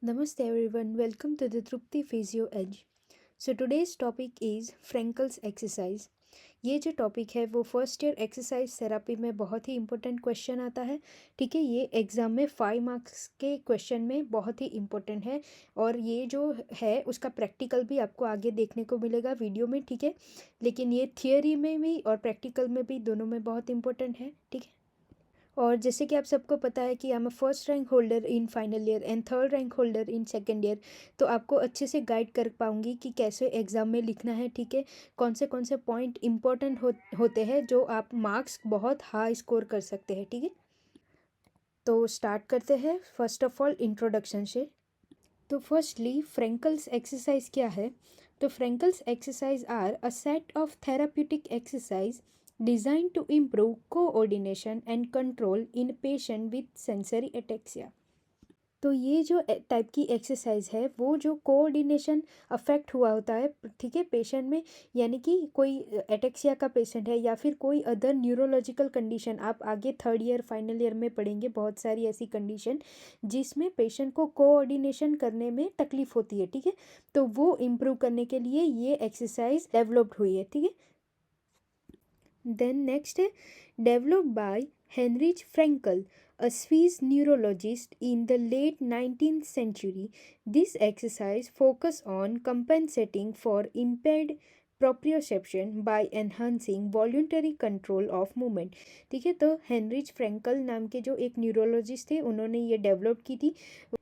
Namaste everyone, welcome to the Trupti Physio Edge. So today's topic is Frankel's exercise. ये जो topic है वो first year exercise therapy में बहुत ही important question आता है। ठीक है, ये एग्ज़ाम में 5 मार्क्स के क्वेश्चन में बहुत ही इंपॉर्टेंट है और ये जो है उसका प्रैक्टिकल भी आपको आगे देखने को मिलेगा वीडियो में। ठीक है, लेकिन ये थियोरी में भी और प्रैक्टिकल में भी दोनों में बहुत इंपॉर्टेंट है। ठीक है, और जैसे कि आप सबको पता है कि I am a first rank holder in final year and third rank holder in second year, तो आपको अच्छे से गाइड कर पाऊंगी कि कैसे एग्ज़ाम में लिखना है। ठीक है, कौन से पॉइंट इंपॉर्टेंट होते हैं जो आप मार्क्स बहुत हाई स्कोर कर सकते हैं। ठीक है, तो स्टार्ट करते हैं फर्स्ट ऑफ ऑल इंट्रोडक्शन से। तो फर्स्टली फ्रेंकल्स एक्सरसाइज क्या है? तो Frenkel's exercise are a set of therapeutic exercise designed to improve coordination and control in patient with sensory ataxia। तो ये जो टाइप की एक्सरसाइज है वो जो कोऑर्डिनेशन अफेक्ट हुआ होता है, ठीक है, पेशेंट में, यानी कि कोई एटेक्सिया का पेशेंट है या फिर कोई अदर न्यूरोलॉजिकल कंडीशन, आप आगे थर्ड ईयर फाइनल ईयर में पढ़ेंगे बहुत सारी ऐसी कंडीशन जिसमें पेशेंट को कोऑर्डिनेशन करने में तकलीफ होती है। ठीक है, तो वो इम्प्रूव करने के लिए ये एक्सरसाइज डेवलप्ड हुई है। ठीक है, then next, developed by Heinrich Frankel, a Swiss neurologist in the late 19th century, this exercise focus on compensating for impaired proprioception by enhancing voluntary control of movement। ठीक है, तो हेनरिच फ्रैंकल नाम के जो एक न्यूरोलॉजिस्ट थे उन्होंने ये डेवलप की थी।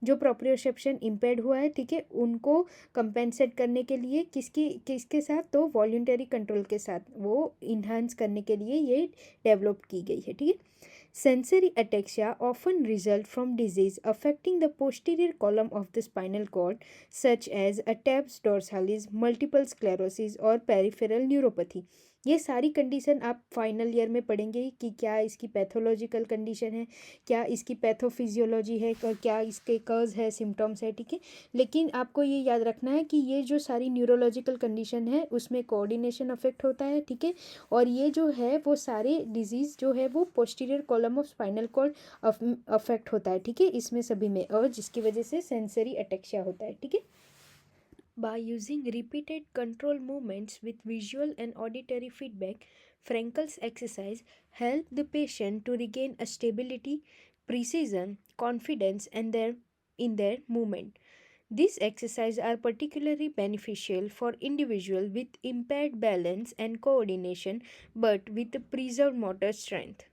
जो प्रोप्रियोसेप्शन इम्पेयर्ड हुआ है, ठीक है, उनको कंपेंसेट करने के लिए किसके साथ, तो वॉल्यूंटरी कंट्रोल के साथ वो इन्हांस करने के लिए ये डेवलप की गई है। ठीक है, sensory ataxia often result from disease affecting the posterior column of the spinal cord such as ataps dorsalis, multiple sclerosis और peripheral neuropathy। ये सारी कंडीशन आप फाइनल ईयर में पढ़ेंगे कि क्या इसकी पैथोलॉजिकल कंडीशन है, क्या इसकी पैथोफिजियोलॉजी है, क्या इसके कॉज है, सिम्टम्स है। ठीक है, लेकिन आपको ये याद रखना है कि ये जो सारी न्यूरोलॉजिकल कंडीशन है उसमें कोऑर्डिनेशन अफेक्ट होता है। ठीक है, और ये जो है वो सारे डिजीज़ जो है वो posterior column of spinal cord affect होता है। ठीक है, इसमें सभी में, और जिसकी वजह से सेंसरी अटेक्सिया होता है। ठीक है, by using repeated control movements with visual and auditory feedback, Frankel's exercise help the patient to regain a stability, precision, confidence in their movement. These exercises are particularly beneficial for individuals with impaired balance and coordination but with preserved motor strength।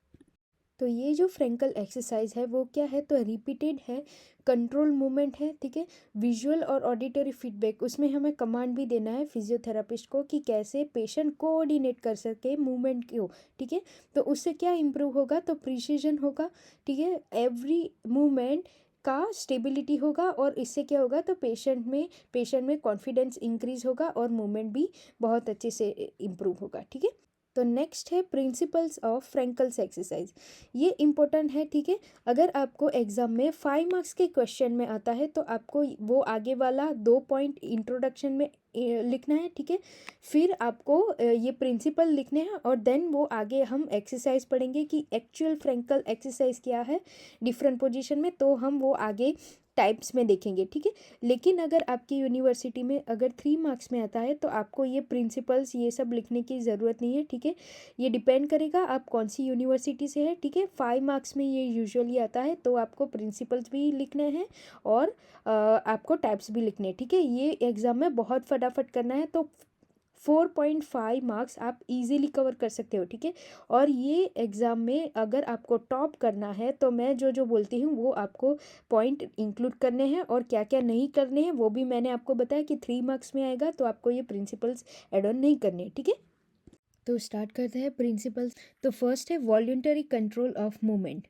तो ये जो Frenkel exercise है वो क्या है, तो repeated है, control movement है। ठीक है, विजुअल और ऑडिटरी फीडबैक, उसमें हमें कमांड भी देना है फिजियोथेरापिस्ट को कि कैसे पेशेंट कोऑर्डिनेट कर सके मूवमेंट को। ठीक है, तो उससे क्या इम्प्रूव होगा, तो प्रिसीजन होगा। ठीक है, एवरी मूवमेंट का स्टेबिलिटी होगा और इससे क्या होगा, तो पेशेंट में कॉन्फिडेंस इंक्रीज होगा और मूवमेंट भी बहुत अच्छे से इम्प्रूव होगा। ठीक है, तो नेक्स्ट है प्रिंसिपल्स ऑफ फ्रेंकल्स एक्सरसाइज। ये इम्पोर्टेंट है। ठीक है, अगर आपको एग्जाम में 5 मार्क्स के क्वेश्चन में आता है तो आपको वो आगे वाला 2 पॉइंट इंट्रोडक्शन में लिखना है। ठीक है, फिर आपको ये प्रिंसिपल लिखने हैं और देन वो आगे हम एक्सरसाइज पढ़ेंगे कि एक्चुअल फ्रेंकल एक्सरसाइज क्या है डिफरेंट पोजीशन में, तो हम वो आगे टाइप्स में देखेंगे। ठीक है, लेकिन अगर आपकी यूनिवर्सिटी में अगर 3 मार्क्स में आता है तो आपको ये प्रिंसिपल्स ये सब लिखने की ज़रूरत नहीं है। ठीक है, ये डिपेंड करेगा आप कौन सी यूनिवर्सिटी से है। ठीक है, 5 मार्क्स में ये यूजुअली आता है तो आपको प्रिंसिपल्स भी लिखने हैं और आपको टाइप्स भी लिखने हैं। ठीक है, ये एग्ज़ाम में बहुत फटाफट करना है तो 4.5 मार्क्स आप इजीली कवर कर सकते हो। ठीक है, और ये एग्ज़ाम में अगर आपको टॉप करना है तो मैं जो जो बोलती हूँ वो आपको पॉइंट इंक्लूड करने हैं और क्या क्या नहीं करने हैं वो भी मैंने आपको बताया कि 3 मार्क्स में आएगा, तो आपको ये प्रिंसिपल्स एड ऑन नहीं करने। ठीक है, तो स्टार्ट करते हैं प्रिंसिपल्स। तो फर्स्ट है वॉल्यूंटरी कंट्रोल ऑफ मूवमेंट।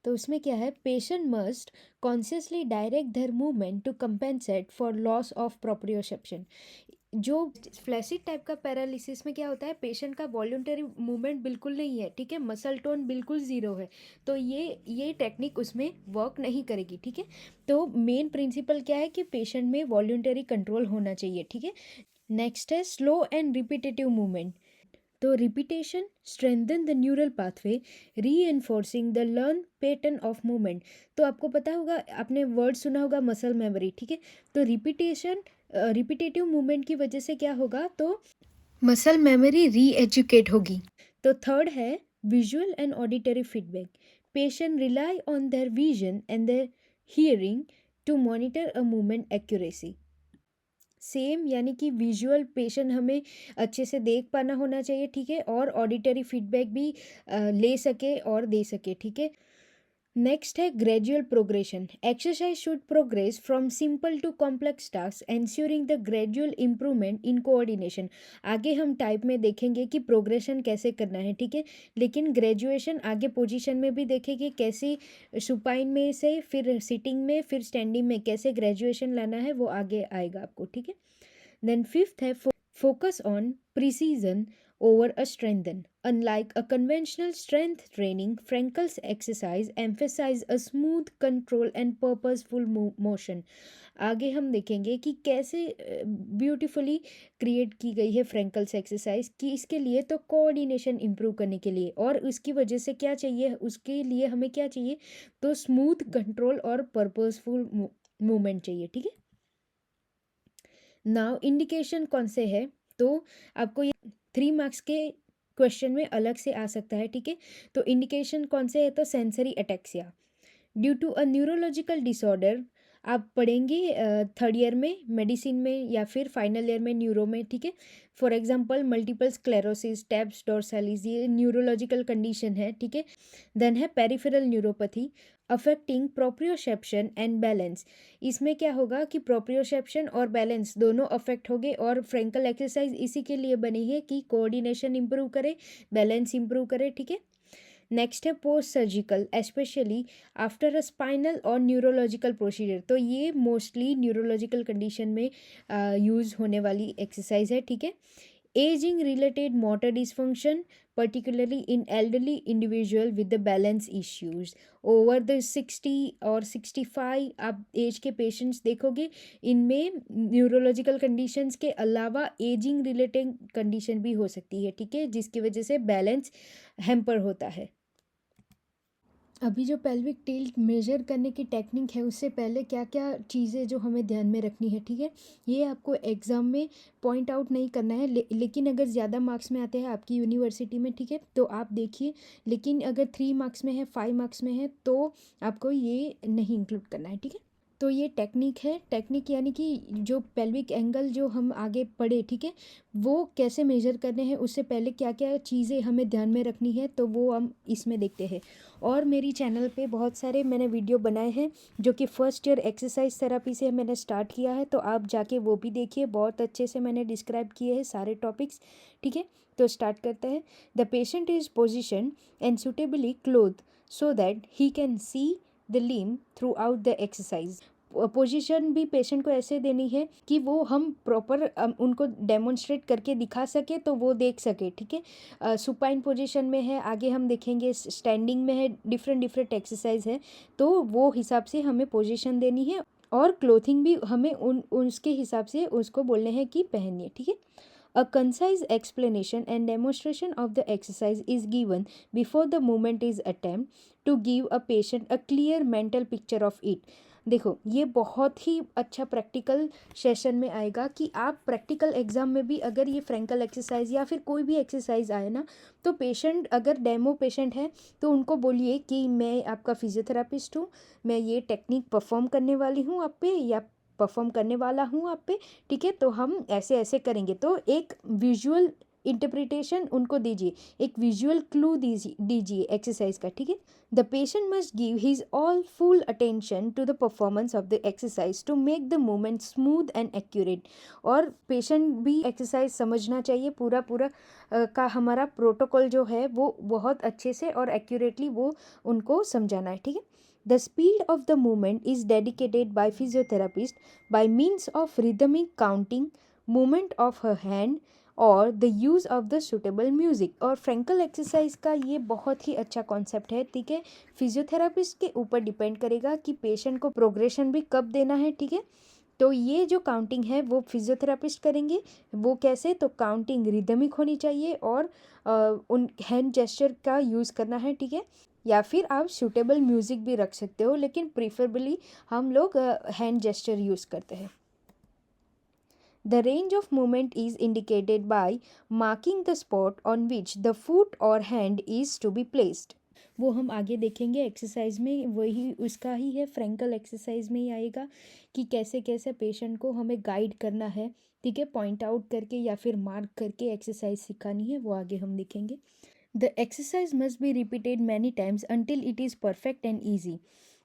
तो उसमें क्या है, patient must consciously direct their movement to compensate for loss of proprioception. जो फ्लैसिड टाइप का पैरालिसिस में क्या होता है, पेशेंट का वॉल्यूंटरी मूवमेंट बिल्कुल नहीं है। ठीक है, मसल टोन बिल्कुल ज़ीरो है, तो ये टेक्निक उसमें वर्क नहीं करेगी। ठीक है, तो मेन प्रिंसिपल क्या है कि पेशेंट में वॉल्यूंटरी कंट्रोल होना चाहिए। ठीक है, नेक्स्ट है स्लो एंड रिपीटेटिव मूवमेंट। तो repetition strengthen the neural pathway reinforcing the learn pattern of movement. तो आपको पता होगा, आपने वर्ड सुना होगा मसल मेमोरी, ठीक है। तो रिपीटेटिव मूवमेंट की वजह से क्या होगा, तो मसल मेमोरी री एजुकेट होगी। तो थर्ड है visual and auditory feedback. Patient rely on their vision and their hearing to monitor a movement accuracy. Same, यानी कि विजुअल पेशेंट हमें अच्छे से देख पाना होना चाहिए, ठीक है, और ऑडिटरी फीडबैक भी ले सके और दे सके, ठीक है। नेक्स्ट है gradual progression. Exercise should progress from simple to complex task ensuring the gradual improvement in coordination. आगे हम टाइप में देखेंगे कि प्रोग्रेशन कैसे करना है, ठीक है, लेकिन ग्रेजुएशन आगे पोजीशन में भी देखेंगे, कैसे सुपाइन में से फिर सिटिंग में फिर स्टैंडिंग में कैसे ग्रेजुएशन लाना है, वो आगे आएगा आपको, ठीक है। देन फिफ्थ है focus on precision over a strengthen. Unlike a conventional strength training, Frankel's exercise emphasize a smooth control and purposeful motion. आगे हम देखेंगे कि कैसे ब्यूटीफुली क्रिएट की गई है फ्रैंकल्स एक्सरसाइज, कि इसके लिए तो कोऑर्डिनेशन इम्प्रूव करने के लिए, और उसकी वजह से क्या चाहिए, उसके लिए हमें क्या चाहिए, तो स्मूथ कंट्रोल और पर्पसफुल मूवमेंट चाहिए, ठीक है। नाउ इंडिकेशन कौन से है, तो आपको ये 3 मार्क्स के क्वेश्चन में अलग से आ सकता है, ठीक है। तो इंडिकेशन कौन से है, तो sensory ataxia due to a neurological disorder. आप पढ़ेंगे थर्ड ईयर में मेडिसिन में या फिर फाइनल ईयर में न्यूरो में, ठीक है। For example multiple sclerosis, tabs डोर्सालिस, ये न्यूरोलॉजिकल कंडीशन है, ठीक है। देन है peripheral neuropathy affecting proprioception and balance. इसमें क्या होगा कि प्रोप्रियोसेप्शन और बैलेंस दोनों अफेक्ट हो गए, और फ्रैंकल एक्सरसाइज इसी के लिए बनी है कि कोऑर्डिनेशन इंप्रूव करे, बैलेंस इंप्रूव करे, ठीक है। नेक्स्ट है post surgical, specially after a spinal और न्यूरोलॉजिकल प्रोसीजर। तो ये मोस्टली न्यूरोलॉजिकल कंडीशन में यूज़ होने वाली एक्सरसाइज है, ठीक है। Ageing related motor dysfunction particularly in elderly individual with the balance issues over the 60 और 65 आप एज के पेशेंट्स देखोगे, इनमें न्यूरोलॉजिकल कंडीशंस के अलावा एजिंग रिलेटेड कंडीशन भी हो सकती है, ठीक है, जिसकी वजह से बैलेंस हैम्पर होता है। अभी जो पेल्विक टिल्ट मेजर करने की टेक्निक है, उससे पहले क्या क्या चीज़ें जो हमें ध्यान में रखनी है, ठीक है, ये आपको एग्ज़ाम में पॉइंट आउट नहीं करना है, लेकिन अगर ज़्यादा मार्क्स में आते हैं आपकी यूनिवर्सिटी में, ठीक है, तो आप देखिए, लेकिन अगर 3 मार्क्स में है, 5 मार्क्स में है, तो आपको ये नहीं इंक्लूड करना है, ठीक है। तो ये टेक्निक है, टेक्निक यानी कि जो पेल्विक एंगल जो हम आगे पढ़े, ठीक है, वो कैसे मेजर करने हैं, उससे पहले क्या क्या चीज़ें हमें ध्यान में रखनी है, तो वो हम इसमें देखते हैं। और मेरी चैनल पे बहुत सारे मैंने वीडियो बनाए हैं जो कि फर्स्ट ईयर एक्सरसाइज थेरेपी से मैंने स्टार्ट किया है, तो आप जाके वो भी देखिए, बहुत अच्छे से मैंने डिस्क्राइब किए हैं सारे टॉपिक्स, ठीक है। तो स्टार्ट करते हैं। The patient is position and suitably cloth so that he can see the limb through out the exercise. Position भी पेशेंट को ऐसे देनी है कि वो हम प्रॉपर उनको डेमोन्स्ट्रेट करके दिखा सके, तो वो देख सके, ठीक है। सुपाइन पोजीशन में है, आगे हम देखेंगे स्टैंडिंग में है, डिफरेंट डिफरेंट एक्सरसाइज है, तो वो हिसाब से हमें पोजीशन देनी है, और क्लोथिंग भी हमें उसके हिसाब से उसको बोलने हैं कि पहनिए, ठीक है। A concise explanation and demonstration of the exercise is given before the movement is attempt to give a patient a clear mental picture of it. देखो, ये बहुत ही अच्छा प्रैक्टिकल सेशन में आएगा कि आप प्रैक्टिकल एग्जाम में भी अगर ये फ्रैंकल एक्सरसाइज या फिर कोई भी एक्सरसाइज आए ना, तो पेशेंट अगर डेमो पेशेंट है तो उनको बोलिए कि मैं आपका फिजियोथेरापिस्ट हूँ, मैं ये टेक्निक परफॉर्म करने वाली हूँ आप पे, या परफॉर्म करने वाला हूँ आप पे, ठीक है, तो हम ऐसे ऐसे करेंगे। तो एक विजुअल इंटरप्रिटेशन उनको दीजिए, एक विजुअल क्लू दीजिए एक्सरसाइज का, ठीक है। The patient must give his all full attention to the performance of the exercise to make the movement smooth and accurate. और पेशेंट भी एक्सरसाइज समझना चाहिए, पूरा पूरा का हमारा प्रोटोकॉल जो है वो बहुत अच्छे से और एक्यूरेटली वो उनको समझाना है, ठीक है। The speed of the movement is dedicated by physiotherapist by means of rhythmic counting, movement of her hand और the use of the suitable music. और फ्रैंकल एक्सरसाइज का ये बहुत ही अच्छा कॉन्सेप्ट है, ठीक है। फिजियोथेरापिस्ट के ऊपर डिपेंड करेगा कि पेशेंट को प्रोग्रेशन भी कब देना है, ठीक है। तो ये जो काउंटिंग है वो फिजियोथेरापिस्ट करेंगे। वो कैसे? तो काउंटिंग रिदमिक होनी चाहिए और उन हैंड जेस्चर का यूज़ करना है, ठीक है। या फिर आप सूटेबल म्यूज़िक भी रख सकते हो, लेकिन प्रीफरेबली हम लोग हैंड जेस्चर यूज़ करते हैं। The range of movement is indicated by marking the spot on which the foot or hand is to be placed. वो हम आगे देखेंगे एक्सरसाइज में, वही उसका ही है, फ्रैंकल एक्सरसाइज में ही आएगा कि कैसे कैसे पेशेंट को हमें गाइड करना है, ठीक है, पॉइंट आउट करके या फिर मार्क करके एक्सरसाइज सिखानी है, वो आगे हम देखेंगे। The exercise must be repeated many times until it is perfect and easy.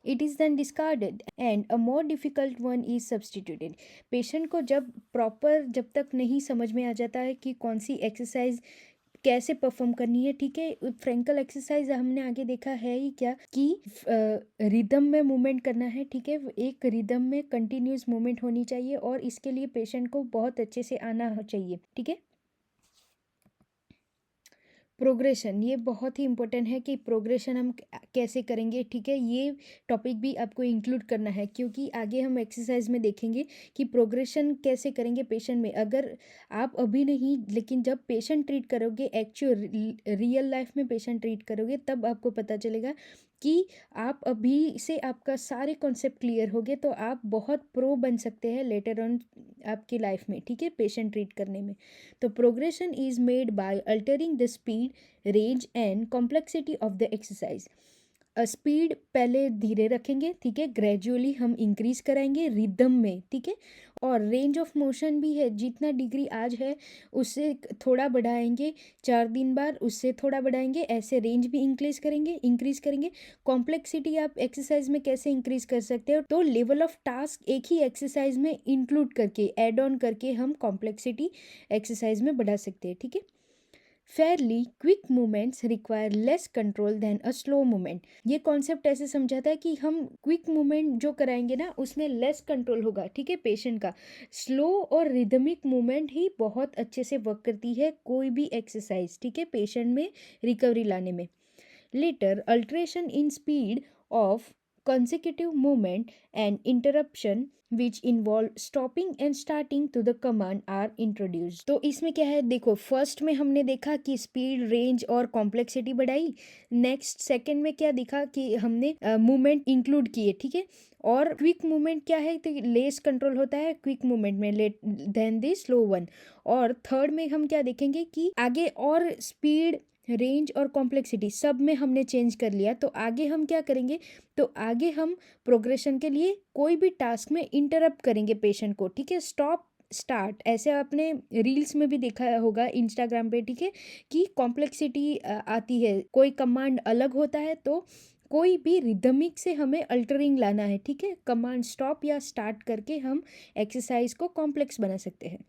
It is then discarded and a more difficult one is substituted. Patient को जब प्रॉपर, जब तक नहीं समझ में आ जाता है कि कौन सी एक्सरसाइज कैसे परफॉर्म करनी है, ठीक है। फ्रैंकल एक्सरसाइज हमने आगे देखा है ही क्या कि रिदम में मूवमेंट करना है, ठीक है। एक रिदम में कंटिन्यूस मूवमेंट होनी चाहिए और इसके लिए पेशेंट को बहुत अच्छे से आना चाहिए, ठीक है। प्रोग्रेशन, ये बहुत ही इंपॉर्टेंट है कि प्रोग्रेशन हम कैसे करेंगे, ठीक है। ये टॉपिक भी आपको इंक्लूड करना है, क्योंकि आगे हम एक्सरसाइज में देखेंगे कि प्रोग्रेशन कैसे करेंगे पेशेंट में। अगर आप अभी नहीं, लेकिन जब पेशेंट ट्रीट करोगे, एक्चुअल रियल लाइफ में पेशेंट ट्रीट करोगे, तब आपको पता चलेगा कि आप अभी से आपका सारे कॉन्सेप्ट क्लियर हो गए, तो आप बहुत प्रो बन सकते हैं लेटर ऑन आपकी लाइफ में, ठीक है, पेशेंट ट्रीट करने में। तो progression is made by altering the speed, range and complexity of the exercise. Speed पहले धीरे रखेंगे, ठीक है, ग्रेजुअली हम इंक्रीज कराएंगे रिदम में, ठीक है। और रेंज ऑफ मोशन भी है, जितना डिग्री आज है उससे थोड़ा बढ़ाएंगे, 4 दिन बाद उससे थोड़ा बढ़ाएंगे, ऐसे रेंज भी इंक्रीज करेंगे। कॉम्प्लेक्सिटी आप एक्सरसाइज में कैसे इंक्रीज कर सकते हो? तो लेवल ऑफ टास्क एक ही एक्सरसाइज में इंक्लूड करके, ऐड ऑन करके हम कॉम्प्लेक्सिटी एक्सरसाइज में बढ़ा सकते हैं, ठीक है। Fairly quick movements require less control than a slow movement. ये कॉन्सेप्ट ऐसे समझाता है कि हम क्विक मूवमेंट जो कराएंगे ना, उसमें लेस कंट्रोल होगा, ठीक है, पेशेंट का। स्लो और रिदमिक मूवमेंट ही बहुत अच्छे से वर्क करती है कोई भी एक्सरसाइज, ठीक है, पेशेंट में रिकवरी लाने में। Later, alteration in speed of consecutive movement and interruption which involve stopping and starting to the command are introduced. तो इसमें क्या है, देखो, फर्स्ट में हमने देखा कि स्पीड, रेंज और कॉम्प्लेक्सिटी बढ़ाई। नेक्स्ट सेकंड में क्या दिखा कि हमने मूवमेंट इंक्लूड किए, ठीक है। और क्विक मूवमेंट क्या है, तो लेस कंट्रोल होता है क्विक मूवमेंट में late than the slow one. और थर्ड में हम क्या देखेंगे कि आगे और स्पीड, रेंज और कॉम्प्लेक्सिटी सब में हमने चेंज कर लिया। तो आगे हम क्या करेंगे, तो आगे हम प्रोग्रेशन के लिए कोई भी टास्क में इंटरप्ट करेंगे पेशेंट को, ठीक है। स्टॉप, स्टार्ट, ऐसे आपने रील्स में भी देखा होगा, इंस्टाग्राम पे, ठीक है, कि कॉम्प्लेक्सिटी आती है, कोई कमांड अलग होता है, तो कोई भी रिदमिक से हमें अल्टरिंग लाना है, ठीक है। कमांड स्टॉप या स्टार्ट करके हम एक्सरसाइज को कॉम्प्लेक्स बना सकते हैं।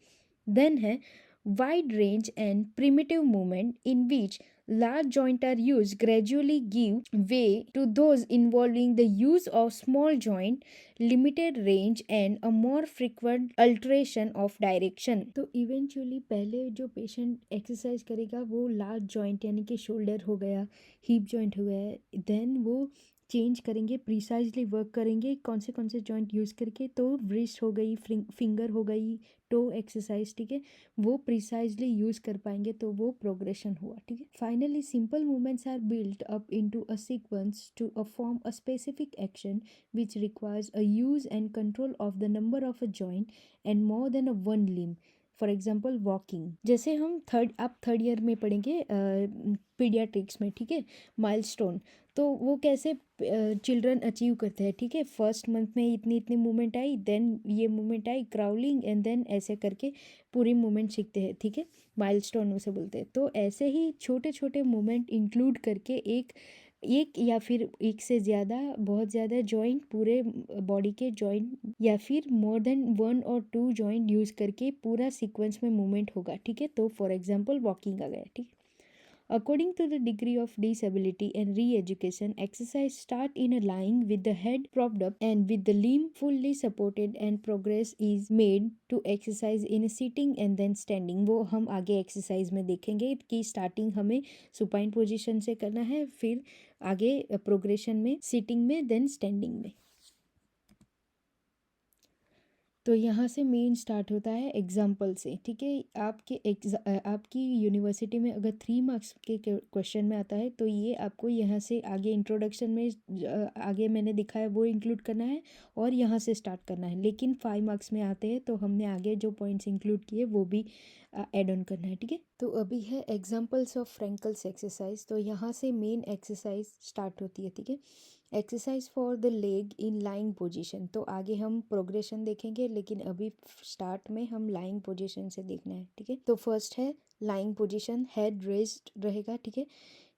देन है wide range and primitive movement in which large joints are used gradually give way to those involving the use of small joint, limited range and a more frequent alteration of direction। तो eventually पहले जो patient exercise करेगा वो large joint यानी कि shoulder हो गया, hip joint हो गया, देन वो चेंज करेंगे, प्रिसाइजली वर्क करेंगे कौन से जॉइंट यूज़ करके। तो रिस्ट हो गई, फिंगर हो गई, टो एक्सरसाइज, ठीक है, वो प्रिसाइजली यूज़ कर पाएंगे, तो वो प्रोग्रेशन हुआ, ठीक है। Finally simple movements are built up into a sequence to form a specific action which requires a use and control of the number of a joint and more than a one limb. For example walking, जैसे हम third year में पढ़ेंगे paediatrics में, ठीक है, milestone. तो वो कैसे चिल्ड्रन अचीव करते हैं, ठीक है। फर्स्ट मंथ में इतनी इतनी मूवमेंट आई, देन ये मूवमेंट आई, क्राउलिंग, एंड देन ऐसे करके पूरी मूवमेंट सीखते हैं, ठीक है, माइलस्टोन उसे बोलते हैं। तो ऐसे ही छोटे छोटे मूवमेंट इंक्लूड करके एक एक या फिर एक से ज़्यादा, बहुत ज़्यादा जॉइंट, पूरे बॉडी के जॉइंट या फिर मोर देन 1 और 2 जॉइंट यूज़ करके पूरा सीक्वेंस में मूवमेंट होगा, ठीक है। तो फॉर एग्जांपल वॉकिंग आ गया, ठीक है। According to the degree of disability and re-education, exercise start in a lying with the head propped up and with the limb fully supported and progress is made to exercise in a sitting and then standing। वो हम आगे exercise में देखेंगे कि starting हमें supine position से करना है, फिर आगे प्रोग्रेशन में सिटिंग में, देन स्टैंडिंग में। तो यहाँ से मेन स्टार्ट होता है एग्जाम्पल से, ठीक है। आपकी यूनिवर्सिटी में अगर 3 मार्क्स के क्वेश्चन में आता है तो ये आपको यहाँ से आगे इंट्रोडक्शन में आगे मैंने दिखाया वो इंक्लूड करना है और यहाँ से स्टार्ट करना है। लेकिन 5 मार्क्स में आते हैं तो हमने आगे जो पॉइंट्स इंक्लूड किए वो भी ऐड ऑन करना है, ठीक है। तो अभी है एग्जाम्पल्स ऑफ फ्रेंकल्स एक्सरसाइज। तो यहाँ से मेन एक्सरसाइज स्टार्ट होती है, ठीक है। Exercise for the leg in lying position. तो आगे हम प्रोग्रेशन देखेंगे, लेकिन अभी स्टार्ट में हम लाइंग पोजीशन से देखना है, ठीक है। तो फर्स्ट है लाइंग पोजीशन, हेड रेज्ड रहेगा, ठीक है।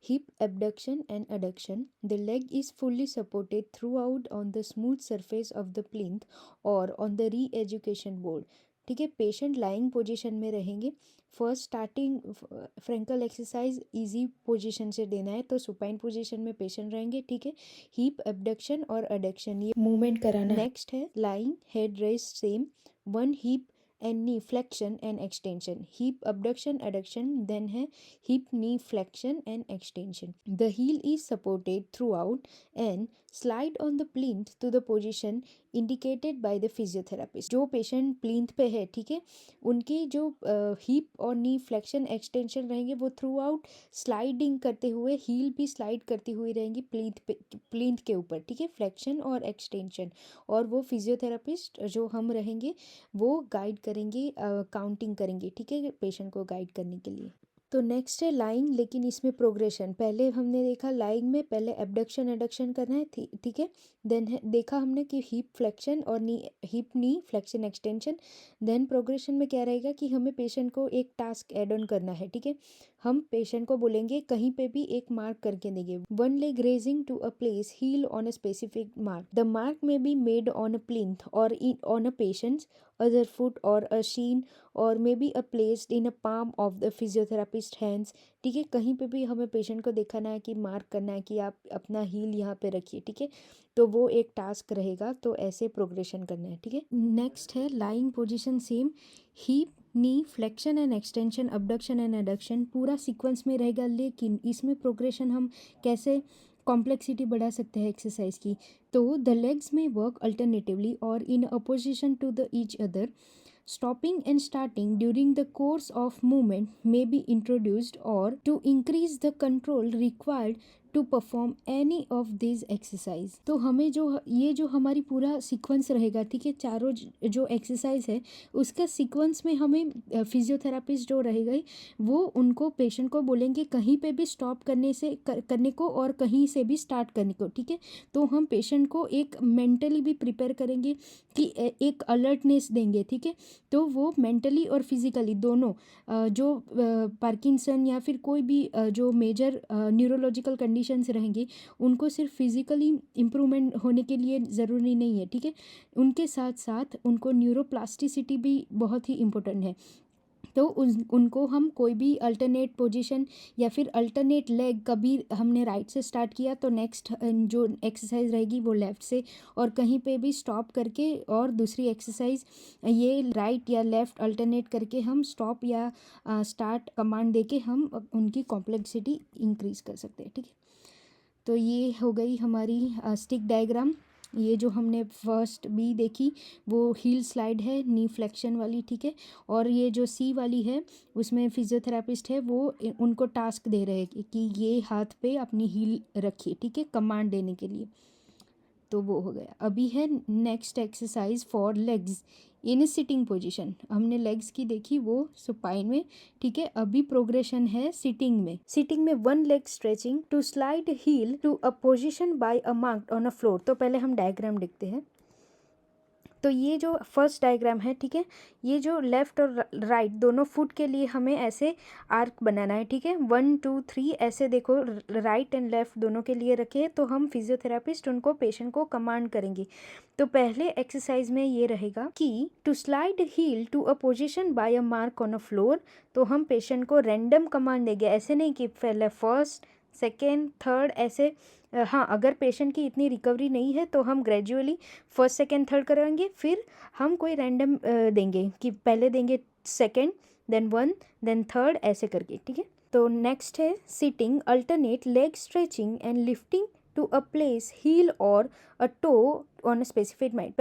Hip abduction and adduction, the leg is fully supported throughout on the smooth surface of the plinth और on the re education board, ठीक है। पेशेंट लाइंग पोजीशन में रहेंगे। First starting Frenkel exercise easy position से देना है, तो supine position में पेशेंट रहेंगे, ठीक है। हिप एबडक्शन और एडक्शन ये मूवमेंट कराना है। नेक्स्ट है lying head rest same, one hip and knee flexion and extension, hip abduction adduction, then है hip knee flexion and extension. The heel is supported throughout and slide on the plinth to the position indicated by the physiotherapist. जो patient plinth पे है, ठीक है, उनकी जो hip और नी flexion extension रहेंगे वो थ्रू आउट स्लाइडिंग करते हुए, हील भी स्लाइड करती हुई रहेंगी प्लिंथ के ऊपर, ठीक है, फ्लेक्शन और एक्सटेंशन। और वो फिजियोथेरापिस्ट जो हम रहेंगे वो गाइड करेंगे, काउंटिंग करेंगे, ठीक है, पेशेंट को गाइड करने के लिए। तो नेक्स्ट है लाइंग, लेकिन इसमें प्रोग्रेशन। पहले हमने देखा लाइंग में पहले एबडक्शन एडक्शन करना है, ठीक है। देन है देखा हमने कि हिप फ्लेक्शन और hip knee flexion extension. Then progression में क्या रहेगा कि हमें पेशेंट को एक टास्क एड ऑन करना है, ठीक है। हम पेशेंट को बोलेंगे कहीं पे भी एक मार्क करके देंगे, one leg raising to a place heel on a specific mark, the mark may be made on a plinth और in on a patient's other foot और अ शीन और may be a placed in a palm of the physiotherapist hands, ठीक है। कहीं पे भी हमें patient को दिखाना है कि मार्क करना है कि आप अपना हील यहाँ पे रखिए, ठीक है। तो वो एक टास्क रहेगा, तो ऐसे प्रोग्रेशन करना है, ठीक है। नेक्स्ट है lying position same, heap knee flexion and extension abduction and adduction, पूरा सीक्वेंस में रहेगा। लेकिन इसमें प्रोग्रेशन हम कैसे कॉम्प्लेक्सिटी बढ़ा सकते हैं एक्सरसाइज की। तो द लेग्स में वर्क अल्टरनेटिवली और in opposition to the each other, stopping and starting during the course of movement may be introduced or to increase the control required to perform any of these exercise। तो हमें जो ये जो हमारी पूरा sequence रहेगा, ठीक है, चारों जो एक्सरसाइज है उसका सीक्वेंस में हमें फिजियोथेरापिस्ट जो रहेगा वो उनको पेशेंट को बोलेंगे कहीं पे भी स्टॉप करने को और कहीं से भी स्टार्ट करने को, ठीक है। तो हम पेशेंट को एक मेंटली भी प्रिपेयर करेंगे कि एक अलर्टनेस देंगे, ठीक है। तो वो मेंटली और फिजिकली दोनों जो पार्किंसन या फिर कोई भी जो मेजर न्यूरोलॉजिकल कंडीशंस रहेंगी उनको सिर्फ फिजिकली इम्प्रूवमेंट होने के लिए ज़रूरी नहीं है, ठीक है। उनके साथ साथ उनको न्यूरोप्लास्टिसिटी भी बहुत ही इम्पोर्टेंट है। तो उनको हम कोई भी अल्टरनेट पोजीशन या फिर अल्टरनेट लेग, कभी हमने राइट से स्टार्ट किया तो नेक्स्ट जो एक्सरसाइज रहेगी वो लेफ़्ट से, और कहीं पे भी स्टॉप करके और दूसरी एक्सरसाइज ये राइट या लेफ़्ट अल्टरनेट करके हम स्टॉप या स्टार्ट कमांड देके हम उनकी कॉम्प्लेक्सिटी इंक्रीज़ कर सकते हैं, ठीक है। तो ये हो गई हमारी स्टिक डायग्राम। ये जो हमने फर्स्ट बी देखी वो हील स्लाइड है नी फ्लेक्शन वाली, ठीक है। और ये जो सी वाली है उसमें फिजियोथेरापिस्ट है वो उनको टास्क दे रहे हैं कि ये हाथ पे अपनी हील रखिए, ठीक है, कमांड देने के लिए। तो वो हो गया। अभी है next exercise for legs in sitting position. हमने लेग्स की देखी वो सुपाइन में, ठीक है। अभी प्रोग्रेशन है सिटिंग में। सिटिंग में one leg stretching to slide heel to a position by a mark on a floor. तो पहले हम डायग्राम देखते हैं। तो ये जो फर्स्ट डायग्राम है, ठीक है, ये जो लेफ़्ट और राइट दोनों फुट के लिए हमें ऐसे आर्क बनाना है, ठीक है। 1 2 3 ऐसे देखो, राइट एंड लेफ़्ट दोनों के लिए रखे। तो हम फिजियोथेरापिस्ट उनको पेशेंट को कमांड करेंगे। तो पहले एक्सरसाइज में ये रहेगा कि to slide heel to a position by a mark on a floor. तो हम पेशेंट को रैंडम कमांड देंगे, ऐसे नहीं कि पहले फर्स्ट सेकेंड थर्ड ऐसे। हाँ, अगर पेशेंट की इतनी रिकवरी नहीं है तो हम ग्रेजुअली फर्स्ट सेकेंड थर्ड कराएंगे, फिर हम कोई रैंडम देंगे कि पहले देंगे second, then one, then third, ऐसे करके, ठीक है। तो नेक्स्ट है sitting alternate leg stretching and lifting to a place heel और a toe on a specific mind.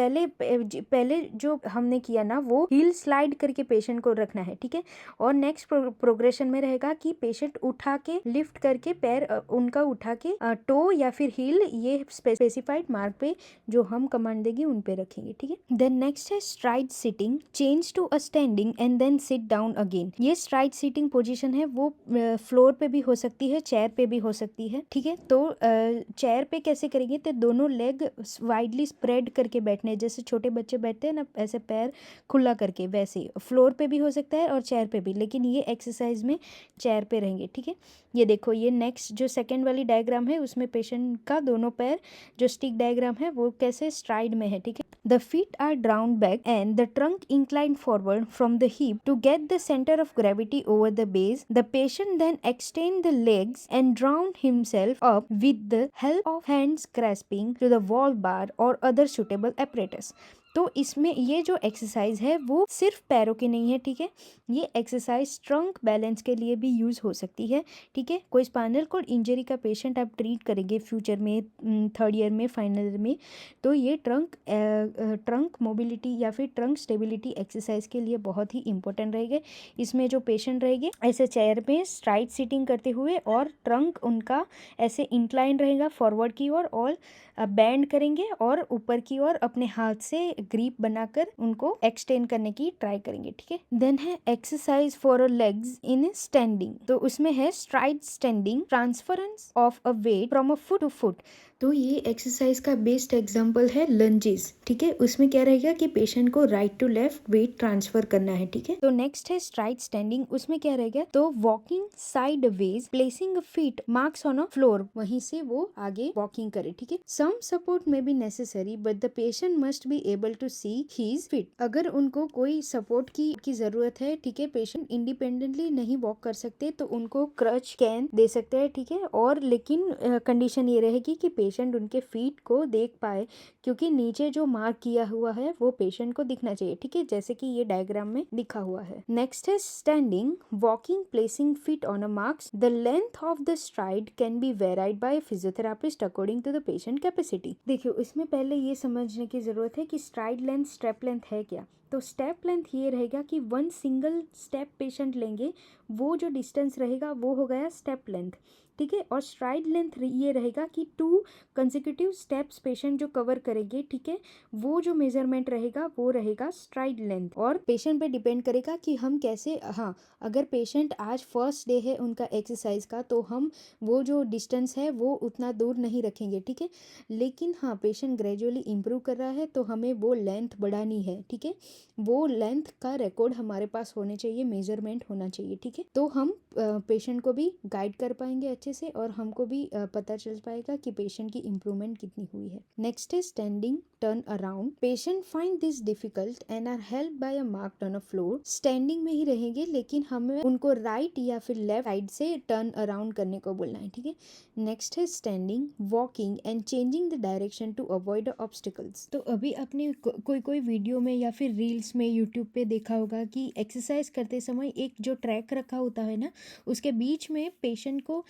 पहले जो हमने किया ना वो हील स्लाइड करके पेशेंट को रखना है, ठीक है। और नेक्स्ट प्रोग्रेशन में रहेगा कि पेशेंट उठा के लिफ्ट करके पैर उनका उठा के टो या फिर हील ये स्पेसिफाइड मार्क पे जो हम कमांड देगी उन पे रखेंगे, ठीक है। देन नेक्स्ट है stride sitting, change to a standing and then sit down again. ये स्ट्राइड सिटिंग पोजीशन है वो फ्लोर पे भी हो सकती है, चेयर पे भी हो सकती है, ठीक है। तो चेयर पे कैसे करेंगे, तो दोनों लेग वाइडली स्प्रेड करके बैठने हैं, जैसे छोटे बच्चे बैठते हैं ना ऐसे पैर खुला करके, वैसे फ्लोर पे भी हो सकता है और चेयर पे भी, लेकिन ये एक्सरसाइज में चेयर पे रहेंगे, ठीक है। ये देखो, ये नेक्स्ट जो सेकेंड वाली डायग्राम है उसमें पेशेंट का दोनों पैर जो स्टिक डायग्राम है वो कैसे स्ट्राइड में है, ठीक है। The feet are drawn back and the trunk incline forward from the hip to get the centre of gravity over the base. The patient then extend the legs and drawn himself up with the help of hands grasping to the wall bar और other suitable apparatus। तो इसमें ये जो exercise है वो सिर्फ पैरों की नहीं है, ठीक है। ये एक्सरसाइज ट्रंक बैलेंस के लिए भी यूज हो सकती है, ठीक है। कोई स्पाइनल कॉर्ड इंजरी का पेशेंट आप ट्रीट करेंगे फ्यूचर में, थर्ड ईयर में, फाइनल ईयर में, तो ये ट्रंक मोबिलिटी या फिर ट्रंक स्टेबिलिटी एक्सरसाइज के लिए बहुत ही इंपॉर्टेंट रहेगा। इसमें जो पेशेंट रहेंगे ऐसे चेयर में स्ट्राइट सिटिंग करते हुए और ट्रंक उनका ऐसे इंक्लाइन रहेगा फॉरवर्ड की ओर और बैंड करेंगे और ऊपर की ओर अपने हाथ से ग्रिप बनाकर उनको एक्सटेंड करने की ट्राई करेंगे, ठीक है। देन है exercise for legs in standing. तो उसमें है stride standing, transference of a weight from a foot to foot. तो ये एक्सरसाइज का बेस्ट एग्जांपल है लंजेस, ठीक है। उसमें क्या रहेगा कि पेशेंट को right to left weight transfer करना है, ठीक है। तो नेक्स्ट है स्ट्राइड स्टैंडिंग। उसमें क्या रहेगा, तो walking sideways, placing feet marks on a floor, वहीं से वो आगे वॉकिंग करे, ठीक है। सम सपोर्ट में be necessary but the patient must be able to see his feet. अगर उनको कोई सपोर्ट की जरूरत है, ठीक है, पेशेंट इंडिपेंडेंटली नहीं वॉक कर सकते तो उनको क्रच कैन दे सकते हैं, ठीक है। और लेकिन कंडीशन ये रहेगी कि पेशेंट उनके फीट को देख पाए, क्योंकि नीचे जो मार्क किया हुआ है वो पेशेंट को दिखना चाहिए, ठीक है, जैसे कि ये डायग्राम में दिखा हुआ है। नेक्स्ट है standing, walking, placing feet on a marks. The length of the stride can be varied by physiotherapist according to the patient capacity. देखियो, इसमें पहले ये समझने की जरूरत है कि स्ट्राइड लेंथ, स्टेप लेंथ है क्या। तो स्टेप लेंथ ये रहेगा कि वन सिंगल स्टेप पेशेंट लेंगे, वो जो डिस्टेंस रहेगा वो हो गया स्टेप लेंथ, ठीक है। और स्ट्राइड लेंथ ये रहेगा कि 2 कंसेक्यूटिव स्टेप्स पेशेंट जो कवर करेंगे, ठीक है, वो जो मेजरमेंट रहेगा वो रहेगा स्ट्राइड लेंथ। और पेशेंट पे डिपेंड करेगा कि हम कैसे, हाँ, अगर पेशेंट आज फर्स्ट डे है उनका एक्सरसाइज का तो हम वो जो डिस्टेंस है वो उतना दूर नहीं रखेंगे, ठीक है। लेकिन हाँ, पेशेंट ग्रेजुअली इंप्रूव कर रहा है तो हमें वो लेंथ बढ़ानी है, ठीक है। वो लेंथ का रिकॉर्ड हमारे पास होने चाहिए, मेजरमेंट होना चाहिए, ठीक है। तो हम पेशेंट को भी गाइड कर पाएंगे अच्छे से और हमको भी पता चल पाएगा कि पेशेंट की इम्प्रूवमेंट कितनी हुई है। नेक्स्ट है standing turn around. Patient find this difficult and are help by a mark on a floor. Standing में ही रहेंगे लेकिन हमें उनको राइट या फिर लेफ्ट साइड से टर्न अराउंड करने को बोलना है, ठीक है। नेक्स्ट है standing, walking and changing the direction to avoid obstacles. तो अभी आपने कोई वीडियो में या फिर रील्स में यूट्यूब पे देखा होगा कि एक्सरसाइज करते समय एक जो ट्रैक रखा होता है ना, उसके बीच में पेशेंट को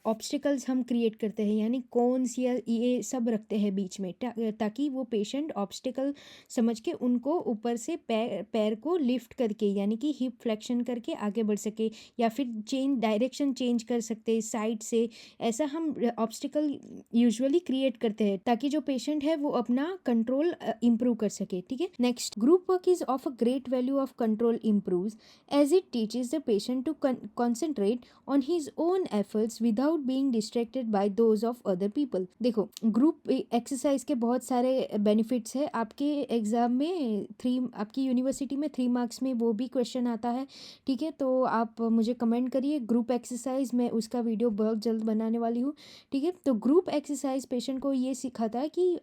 ऑब्स्टिकल्स हम क्रिएट करते हैं, यानी कोन्स या ये सब रखते हैं बीच में, ताकि वो पेशेंट ऑब्स्टिकल समझ के उनको ऊपर से पैर को लिफ्ट करके यानी कि हिप फ्लेक्शन करके आगे बढ़ सके, या फिर डायरेक्शन चेंज कर सकते साइड से। ऐसा हम ऑब्स्टिकल यूजुअली क्रिएट करते हैं ताकि जो पेशेंट है वो अपना कंट्रोल इंप्रूव कर सके, ठीक है। Next, group work is of a great value of control improves as it teaches the patient to concentrate on his own efforts without being distracted by those of other people। देखो, group exercise के बहुत सारे benefits है। आपके exam में आपकी university में 3 marks में वो भी क्वेश्चन आता है, ठीक है। तो आप मुझे कमेंट करिए ग्रुप एक्सरसाइज, मैं उसका वीडियो बहुत जल्द बनाने वाली हूँ, ठीक है। तो ग्रुप एक्सरसाइज पेशेंट को ये सिखाता है कि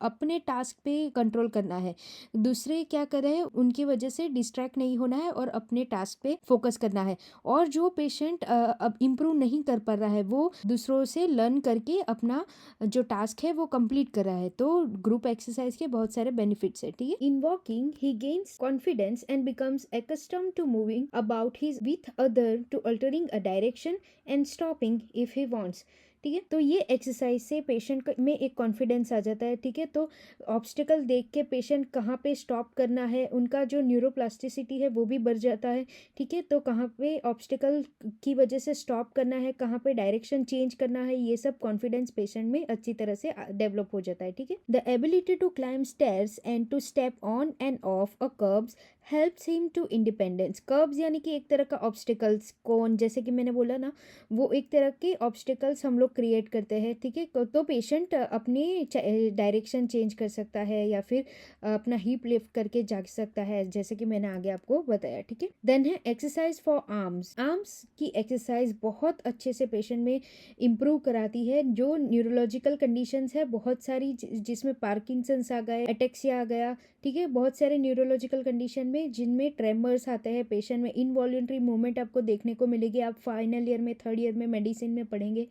अपने टास्क पे कंट्रोल करना है, दूसरे क्या कर रहे हैं उनकी वजह से डिस्ट्रैक्ट नहीं होना है और अपने टास्क पे फोकस करना है। और जो पेशेंट अब इम्प्रूव नहीं कर पा रहा है वो दूसरों से लर्न करके अपना जो टास्क है वो कंप्लीट कर रहा है। तो ग्रुप एक्सरसाइज के बहुत सारे बेनिफिट्स है, ठीक है। In walking he gains confidence and becomes accustomed to moving about his with other to altering a direction and stopping if he wants। ठीक है। तो ये एक्सरसाइज से पेशेंट में एक कॉन्फिडेंस आ जाता है, ठीक है। तो ऑब्स्टिकल देख के पेशेंट कहाँ पे स्टॉप करना है, उनका जो न्यूरोप्लास्टिसिटी है वो भी बढ़ जाता है, ठीक है। तो कहाँ पे ऑब्स्टिकल की वजह से स्टॉप करना है, कहाँ पे डायरेक्शन चेंज करना है, ये सब कॉन्फिडेंस पेशेंट में अच्छी तरह से डेवलप हो जाता है, ठीक है। The ability to climb stairs and to step on and off a kerbs helps him to independence. Kerbs यानी कि एक तरह का ऑब्स्टिकल्स, कौन जैसे कि मैंने बोला ना, वो एक तरह के ऑब्स्टिकल्स हम लोग क्रिएट करते हैं, ठीक है। तो पेशेंट अपनी डायरेक्शन चेंज कर सकता है या फिर अपना हिप लिफ्ट करके जा सकता है, जैसे कि मैंने आगे आपको बताया, ठीक है। देन है एक्सरसाइज फॉर आर्म्स। आर्म्स की एक्सरसाइज बहुत अच्छे से पेशेंट में इम्प्रूव कराती है। जो न्यूरोलॉजिकल कंडीशंस है बहुत सारी, जिसमें पार्किंसंस आ गए, एटेक्सिया आ गया, ठीक है। बहुत सारे न्यूरोलॉजिकल कंडीशन में जिनमें ट्रेमर्स आते हैं पेशेंट में, इनवॉल्यूंटरी मूवमेंट आपको देखने को मिलेगी, आप फाइनल ईयर में, थर्ड ईयर में मेडिसिन में पढ़ेंगे,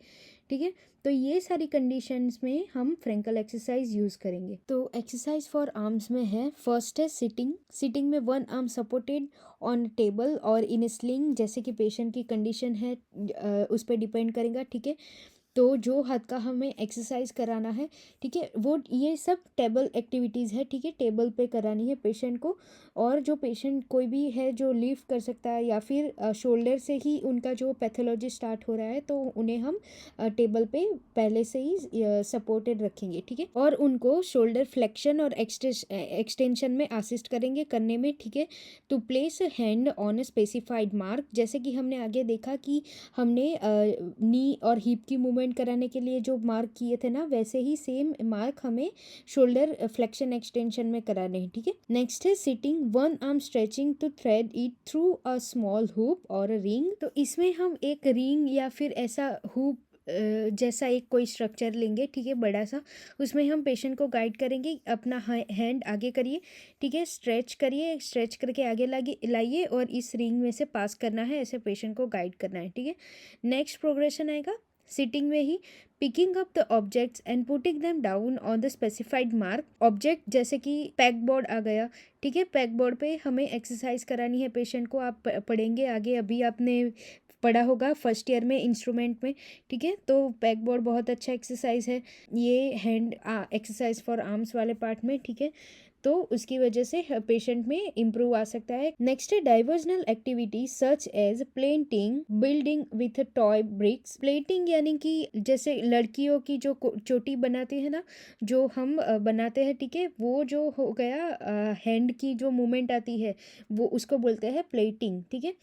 ठीक है। तो ये सारी कंडीशंस में हम फ्रेंकल एक्सरसाइज यूज करेंगे। तो एक्सरसाइज फॉर आर्म्स में है, फर्स्ट है सिटिंग। सिटिंग में one arm supported on table और इन स्लिंग, जैसे कि पेशेंट की कंडीशन है उस पर डिपेंड करेगा, ठीक है। तो जो हाथ का हमें एक्सरसाइज कराना है, ठीक है, वो ये सब टेबल एक्टिविटीज़ है, ठीक है, टेबल पे करानी है पेशेंट को। और जो पेशेंट कोई भी है जो लिफ्ट कर सकता है या फिर शोल्डर से ही उनका जो पैथोलॉजी स्टार्ट हो रहा है, तो उन्हें हम टेबल पे पहले से ही सपोर्टेड रखेंगे, ठीक है। और उनको शोल्डर फ्लेक्शन और एक्सटेंशन में असिस्ट करेंगे करने में, ठीक है। To place a hand on a specified mark, जैसे कि हमने आगे देखा कि हमने नी और हिप की मूवमेंट कराने के लिए जो मार्क किए थे ना, वैसे ही सेम मार्क हमें शोल्डर फ्लेक्शन एक्सटेंशन में कराने हैं, ठीक है। नेक्स्ट है sitting, one arm stretching to thread it through a small hoop और रिंग। तो इसमें हम एक रिंग या फिर ऐसा हुप जैसा एक कोई स्ट्रक्चर लेंगे, ठीक है, बड़ा सा। उसमें हम पेशेंट को गाइड करेंगे, अपना हैंड आगे करिए, ठीक है, स्ट्रेच करिए, स्ट्रेच करके आगे लाइए और इस रिंग में से पास करना है, ऐसे पेशेंट को गाइड करना है, ठीक है। नेक्स्ट प्रोग्रेशन आएगा सिटिंग में ही, picking up the objects and putting them down on the specified mark. Object जैसे कि पैक बोर्ड आ गया, ठीक है, पैक बोर्ड पे हमें एक्सरसाइज करानी है पेशेंट को, आप पढ़ेंगे आगे, अभी आपने पढ़ा होगा फर्स्ट ईयर में इंस्ट्रूमेंट में, ठीक है। तो पैक बोर्ड बहुत अच्छा एक्सरसाइज है ये हैंड एक्सरसाइज फॉर आर्म्स वाले पार्ट में, ठीक है। तो उसकी वजह से पेशेंट में इम्प्रूव आ सकता है। नेक्स्ट है diversional activity such as plaiting, building with toy bricks. Plaiting यानी कि जैसे लड़कियों की जो चोटी बनाती है ना, जो हम बनाते हैं, ठीक है, वो जो हो गया हैंड की जो मूवमेंट आती है वो उसको बोलते हैं प्लेटिंग, ठीक है।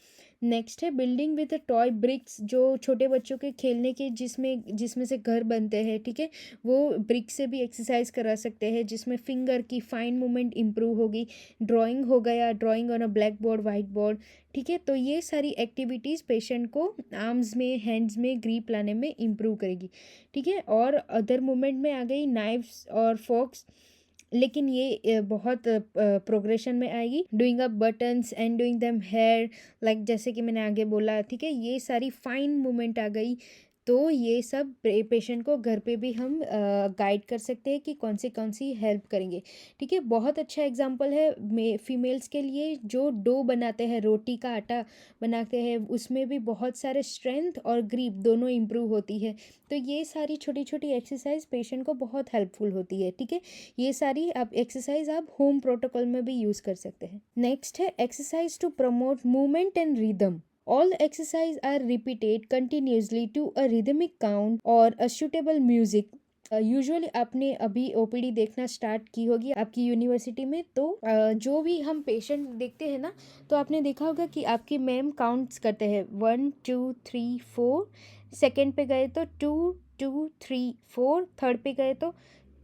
नेक्स्ट है बिल्डिंग विद टॉय ब्रिक्स, जो छोटे बच्चों के खेलने के जिसमें से घर बनते हैं, ठीक है, वो ब्रिक से भी एक्सरसाइज करा सकते हैं, जिसमें फिंगर की फाइन मूवमेंट इंप्रूव होगी। ड्राइंग हो गया, drawing on a black board, white board, ठीक है। तो ये सारी एक्टिविटीज़ पेशेंट को आर्म्स में, हैंड्स में ग्रिप लाने में इम्प्रूव करेगी, ठीक है। और अदर मूवमेंट में आ गई नाइफ्स और फोक्स, लेकिन ये बहुत प्रोग्रेशन में आएगी। Doing up buttons and doing them hair, like जैसे कि मैंने आगे बोला, ठीक है, ये सारी फाइन मूवमेंट आ गई। तो ये सब पेशेंट को घर पे भी हम गाइड कर सकते हैं कि कौन सी हेल्प करेंगे, ठीक है। बहुत अच्छा एग्जांपल है फीमेल्स के लिए, जो डो बनाते हैं, रोटी का आटा बनाते हैं, उसमें भी बहुत सारे स्ट्रेंथ और ग्रिप दोनों इम्प्रूव होती है। तो ये सारी छोटी छोटी एक्सरसाइज पेशेंट को बहुत हेल्पफुल होती है, ठीक है। ये सारी आप एक्सरसाइज आप होम प्रोटोकॉल में भी यूज कर सकते हैं। नेक्स्ट है exercise to promote movement and rhythm. All exercise are repeated continuously to a rhythmic count or a suitable music. Usually आपने अभी ओपीडी देखना स्टार्ट की होगी आपकी यूनिवर्सिटी में, तो जो भी हम पेशेंट देखते हैं ना, तो आपने देखा होगा कि आपकी मैम काउंट्स करते हैं 1 2 3 4, सेकेंड पे गए तो 2 2 3 4, थर्ड पे गए तो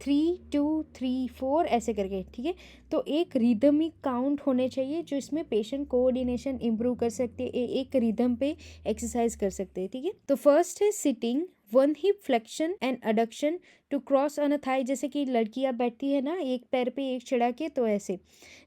3 2 3 4, ऐसे करके, ठीक है। तो एक रिदमिक काउंट होने चाहिए, जो इसमें पेशेंट कोऑर्डिनेशन इंप्रूव कर सकते हैं, एक रिदम पे एक्सरसाइज कर सकते हैं, ठीक है। तो फर्स्ट है sitting, one hip flexion and adduction to cross on a thigh, जैसे कि लड़कियां बैठती है ना एक पैर पे एक चढ़ा के, तो ऐसे।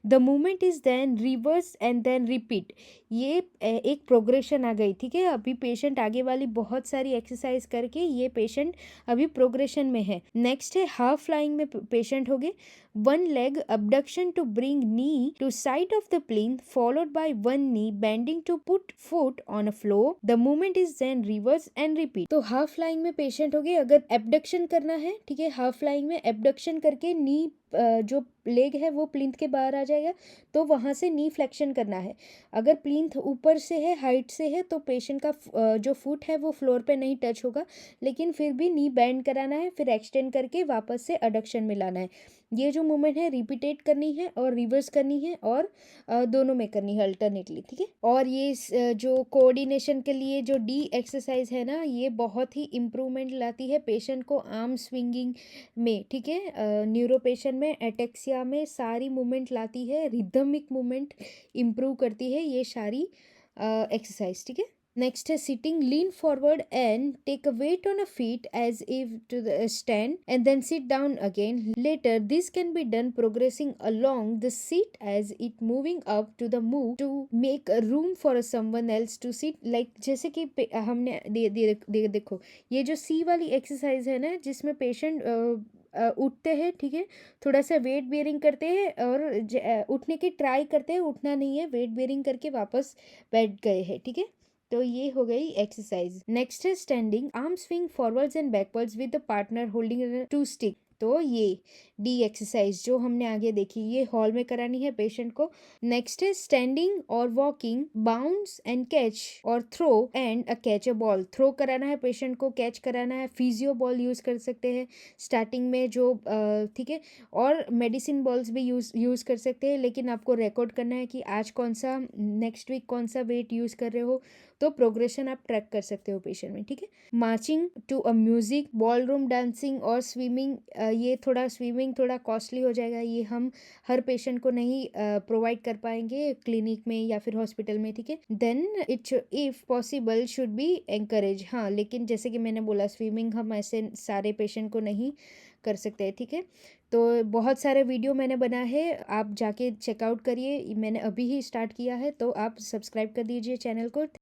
The movement is then reverse and then repeat. ये एक प्रोग्रेशन आ गई, ठीक है। अभी पेशेंट आगे वाली बहुत सारी एक्सरसाइज करके ये पेशेंट अभी प्रोग्रेशन में है। नेक्स्ट है हाफ फ्लाइंग में पेशेंट हो गए, one leg abduction to bring knee to side of the plinth, followed by one knee bending to put foot on a floor. The movement is then reverse and repeat. तो half flying flying में patient हो गए, अगर abduction करना है, ठीक है, half flying में एबडक्शन करके नी जो लेग है वो प्लिंथ के बाहर आ जाएगा, तो वहाँ से नी फ्लेक्शन करना है। अगर प्लिंथ ऊपर से है, हाइट से है, तो पेशेंट का जो फुट है वो फ्लोर पे नहीं टच होगा, लेकिन फिर भी नी बेंड कराना है, फिर एक्सटेंड करके वापस से एडक्शन में लाना है। ये जो मूवमेंट है रिपीटेट करनी है और रिवर्स करनी है, और दोनों में करनी है अल्टरनेटली, ठीक है। और ये जो कोऑर्डिनेशन के लिए जो डी एक्सरसाइज है ना, ये बहुत ही इम्प्रूवमेंट लाती है पेशेंट को आर्म स्विंगिंग में, ठीक है। न्यूरो पेशेंट में, एटेक्सिया में सारी मूवमेंट लाती है, रिदमिक मूवमेंट इम्प्रूव करती है ये सारी एक्सरसाइज, ठीक है। नेक्स्ट है sitting, lean forward and take a weight on a feet as if to the stand and then sit down again later. This can be done progressing along the seat as it moving up to the move to make room for someone else to sit, like जैसे कि हमने देखो ये जो सी वाली exercise है ना, जिसमें पेशेंट उठते हैं, ठीक है, थोड़ा सा वेट बेयरिंग करते हैं और उठने की ट्राई करते हैं, उठना नहीं है, वेट बेयरिंग करके वापस बैठ गए हैं, ठीक है। तो ये हो गई एक्सरसाइज। नेक्स्ट है standing, arm swing forwards and backwards with the partner holding to stick. तो ये डी एक्सरसाइज जो हमने आगे देखी, ये हॉल में करानी है पेशेंट को। नेक्स्ट है स्टैंडिंग और वॉकिंग, बाउंस एंड कैच और throw and a catch a ball. Throw कराना है पेशेंट को, कैच कराना है, फिजियो बॉल यूज कर सकते हैं स्टार्टिंग में जो, ठीक है, और मेडिसिन बॉल्स भी यूज कर सकते हैं, लेकिन आपको रिकॉर्ड करना है कि आज कौन सा, नेक्स्ट वीक कौन सा वेट यूज कर रहे हो, तो प्रोग्रेशन आप ट्रैक कर सकते हो पेशेंट में, ठीक है। Marching to a music, ballroom dancing और स्विमिंग, ये थोड़ा स्विमिंग थोड़ा कॉस्टली हो जाएगा, ये हम हर पेशेंट को नहीं प्रोवाइड कर पाएंगे क्लिनिक में या फिर हॉस्पिटल में, ठीक है। Then it if possible should be encourage, हाँ, लेकिन जैसे कि मैंने बोला स्विमिंग हम ऐसे सारे पेशेंट को नहीं कर सकते हैं, ठीक है। तो बहुत सारे वीडियो मैंने बना है, आप जाके चेकआउट करिए, मैंने अभी ही स्टार्ट किया है, तो आप सब्सक्राइब कर दीजिए चैनल को।